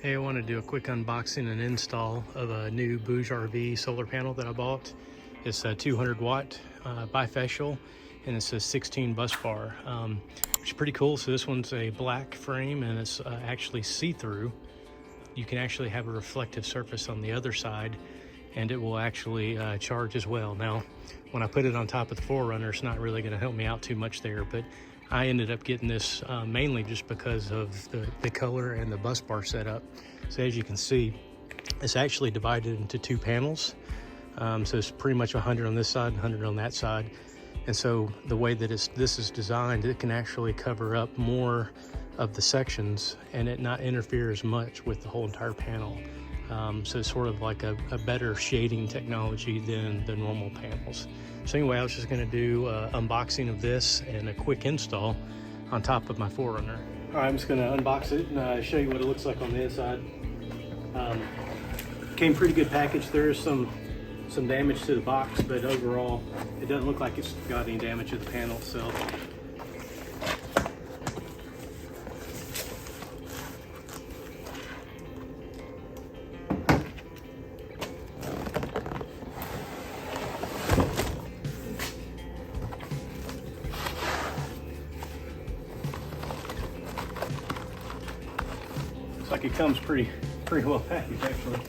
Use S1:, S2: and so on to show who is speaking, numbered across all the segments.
S1: Hey, I want to do a quick unboxing and install of a new BougeRV solar panel that I bought. It's a 200 watt bifacial, and it's a 16 bus bar, which is pretty cool. So this one's a black frame and it's actually see-through. You can actually have a reflective surface on the other side, and it will actually charge as well. Now, when I put it on top of the 4Runner, it's not really going to help me out too much there, but I ended up getting this mainly just because of the color and the bus bar setup. So as you can see, it's actually divided into two panels. So it's pretty much 100 on this side, 100 on that side. And so the way that this is designed, it can actually cover up more of the sections and it not interfere as much with the whole entire panel. So it's sort of like a better shading technology than the normal panels. So anyway, I was just gonna do unboxing of this and a quick install on top of my 4Runner. All right, I'm just gonna unbox it and show you what it looks like on the inside. Came pretty good package. There is some damage to the box, but overall, it doesn't look like it's got any damage to the panel itself. Looks like it comes pretty well packaged, actually.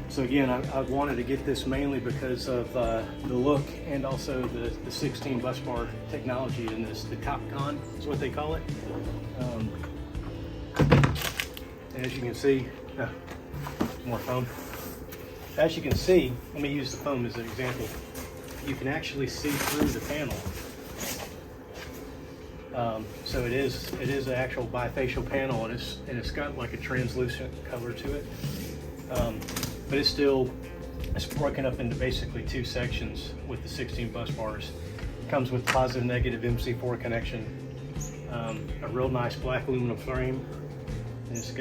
S1: So again, I wanted to get this mainly because of the look and also the 16 bus bar technology in this. The Capcom is what they call it. As you can see, more foam. As you can see, let me use the foam as an example. You can actually see through the panel. So it is an actual bifacial panel, and it's got like a translucent color to it. But it's broken up into basically two sections with the 16 bus bars. It comes with positive negative MC4 connection, a real nice black aluminum frame, and it's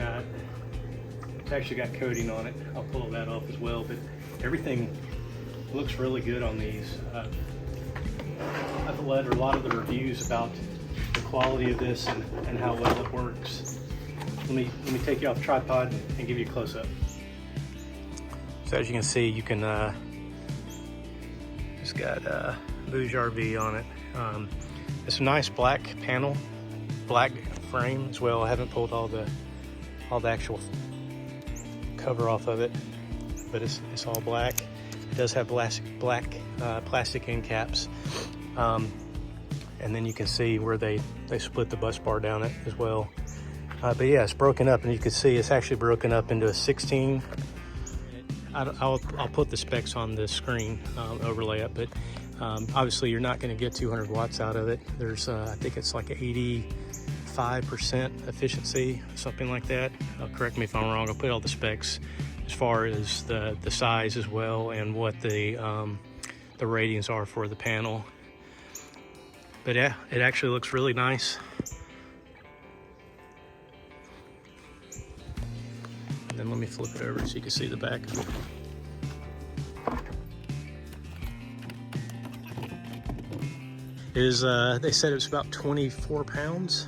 S1: actually got coating on it. I'll pull that off as well, but everything looks really good on these. I've read a lot of the reviews about the quality of this and how well it works. Let me take you off the tripod and give you a close-up. So as you can see, you can, it's got BougeRV on it. It's a nice black panel, black frame as well. I haven't pulled all the actual cover off of it, but it's all black. It does have black plastic end caps. And then you can see where they split the bus bar down it as well. But yeah, it's broken up, and you can see it's actually broken up into a 16. I'll put the specs on the screen, overlay it, but obviously you're not going to get 200 watts out of it. There's I think it's like 85% efficiency, something like that. Correct me if I'm wrong. I'll put all the specs as far as the size as well, and what the ratings are for the panel. But yeah, it actually looks really nice. And then let me flip it over so you can see the back of it. It is, they said it's about 24 pounds.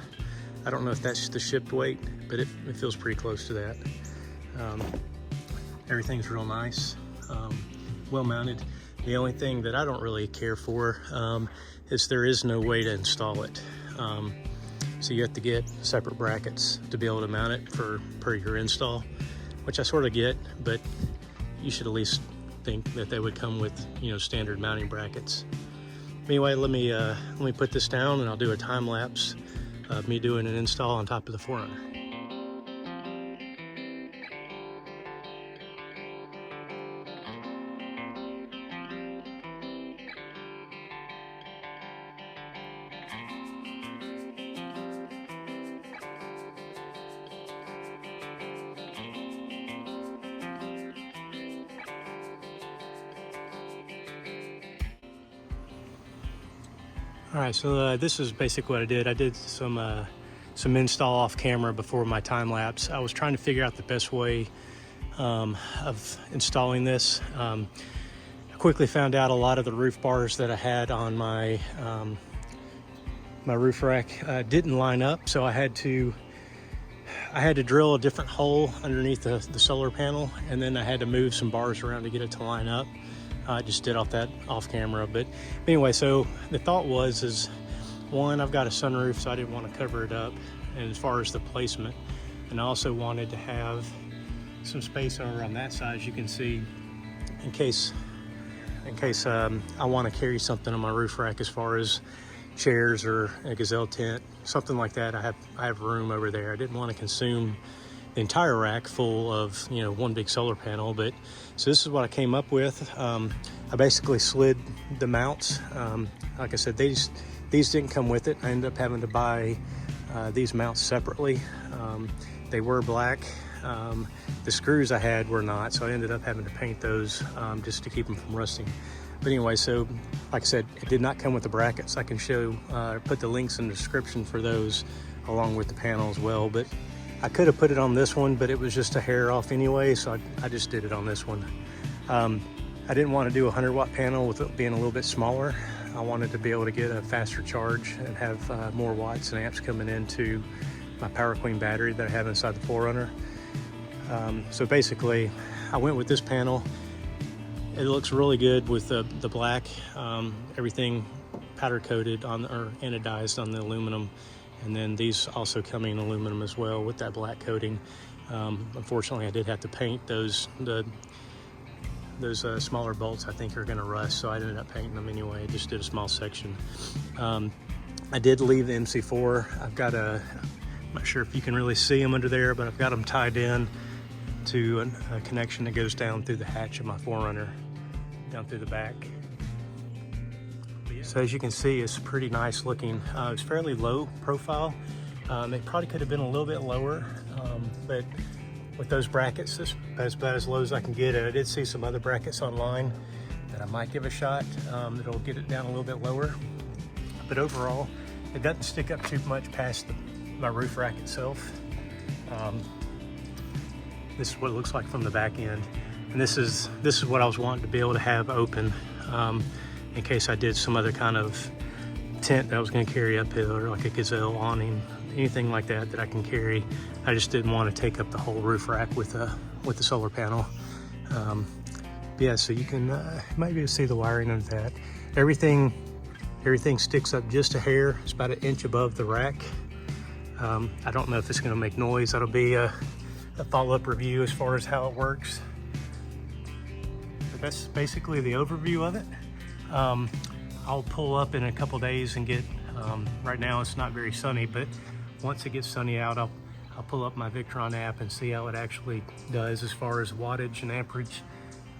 S1: I don't know if that's the shipped weight, but it feels pretty close to that. Everything's real nice, well mounted. The only thing that I don't really care for is there is no way to install it. So you have to get separate brackets to be able to mount it per your install, which I sort of get, but you should at least think that they would come with, standard mounting brackets. Anyway, let me put this down and I'll do a time lapse of me doing an install on top of the 4Runner. All right, so this is basically what I did. I did some install off camera before my time lapse. I was trying to figure out the best way of installing this. I quickly found out a lot of the roof bars that I had on my my roof rack didn't line up, so I had to drill a different hole underneath the solar panel, and then I had to move some bars around to get it to line up. I just did that off camera, but anyway, so the thought is one, I've got a sunroof, so I didn't want to cover it up, and as far as the placement, and I also wanted to have some space over on that side, as you can see, in case I want to carry something on my roof rack, as far as chairs or a gazelle tent, something like that. I have room over there. I didn't want to consume the entire rack full of, you know, one big solar panel. But so this is what I came up with. I basically slid the mounts. Like I said, these didn't come with it. I ended up having to buy these mounts separately. They were black. The screws I had were not, so I ended up having to paint those just to keep them from rusting. But anyway, so like I said, it did not come with the brackets. I can put the links in the description for those along with the panel as well. But I could have put it on this one, but it was just a hair off anyway, so I just did it on this one. I didn't want to do a 100-watt panel with it being a little bit smaller. I wanted to be able to get a faster charge and have more watts and amps coming into my Power Queen battery that I have inside the 4Runner. So basically, I went with this panel. It looks really good with the black, everything powder coated on or anodized on the aluminum, and then these also coming in aluminum as well with that black coating. Unfortunately, I did have to paint those smaller bolts. I think are going to rust, so I ended up painting them anyway. I just did a small section. I did leave the MC4. I've got I'm not sure if you can really see them under there, but I've got them tied in to a connection that goes down through the hatch of my 4Runner, down through the back. So as you can see, it's pretty nice looking. It's fairly low profile. It probably could have been a little bit lower, but with those brackets, it's about as low as I can get it. I did see some other brackets online that I might give a shot. That'll get it down a little bit lower. But overall, it doesn't stick up too much past my roof rack itself. This is what it looks like from the back end, and this is what I was wanting to be able to have open in case I did some other kind of tent that I was going to carry uphill, or like a gazelle awning, anything like that I can carry. I just didn't want to take up the whole roof rack with the solar panel. Yeah, so you can maybe see the wiring of that. Everything sticks up just a hair. It's about 1 inch above the rack. I don't know if it's going to make noise. That'll be a follow-up review as far as how it works. But that's basically the overview of it. I'll pull up in a couple days and get, right now it's not very sunny, but once it gets sunny out, I'll pull up my Victron app and see how it actually does as far as wattage and amperage,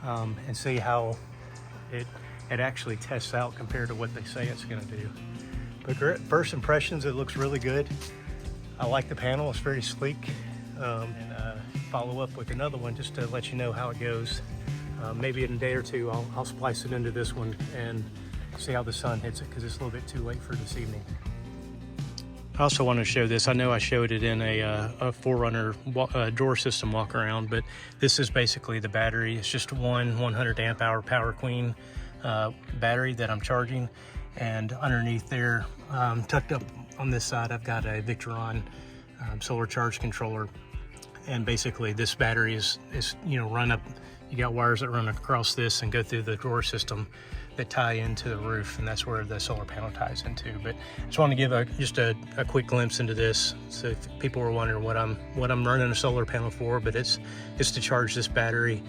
S1: and see how it actually tests out compared to what they say it's going to do. But first impressions, it looks really good. I like the panel, it's very sleek. And follow up with another one just to let you know how it goes. Maybe in a day or two I'll splice it into this one and see how the sun hits it, because it's a little bit too late for this evening. I also want to show this. I know I showed it in a 4Runner drawer system walk around, but this is basically the battery. It's just one 100 amp hour Power Queen battery that I'm charging, and underneath there, tucked up on this side, I've got a Victron solar charge controller. And basically this battery is run up, you got wires that run across this and go through the drawer system that tie into the roof, and that's where the solar panel ties into. But I just want to give just a quick glimpse into this, so if people were wondering what I'm running a solar panel for, but it's to charge this battery.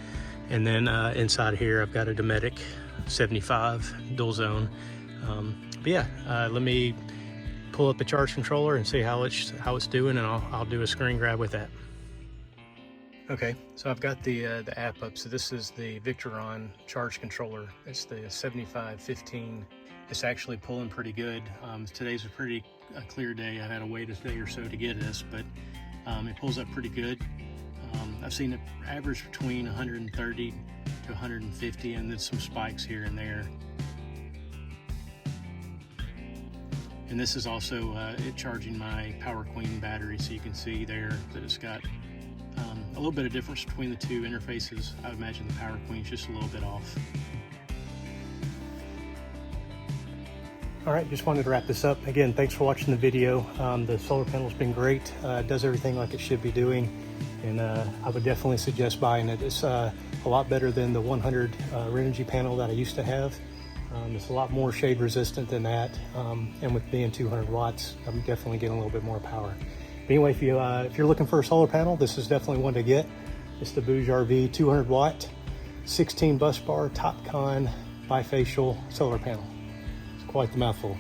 S1: And then inside here I've got a Dometic 75 dual zone. But yeah, let me pull up the charge controller and see how it's doing, and I'll do a screen grab with that. Okay, so I've got the app up. So this is the Victron charge controller. It's the 7515. It's actually pulling pretty good. Today's a clear day. I had to wait a day or so to get this, but it pulls up pretty good. I've seen it average between 130 to 150, and then some spikes here and there. And this is also it charging my Power Queen battery, so you can see there that it's got a little bit of difference between the two interfaces. I would imagine the Power Queen's just a little bit off. All right, just wanted to wrap this up. Again, thanks for watching the video. The solar panel's been great. It does everything like it should be doing, and I would definitely suggest buying it. It's a lot better than the 100 Renogy panel that I used to have. It's a lot more shade resistant than that, and with being 200 watts, I'm definitely getting a little bit more power. But anyway, if you're looking for a solar panel, this is definitely one to get. It's the BougeRV 200 watt, 16 bus bar, TopCon bifacial solar panel. It's quite the mouthful.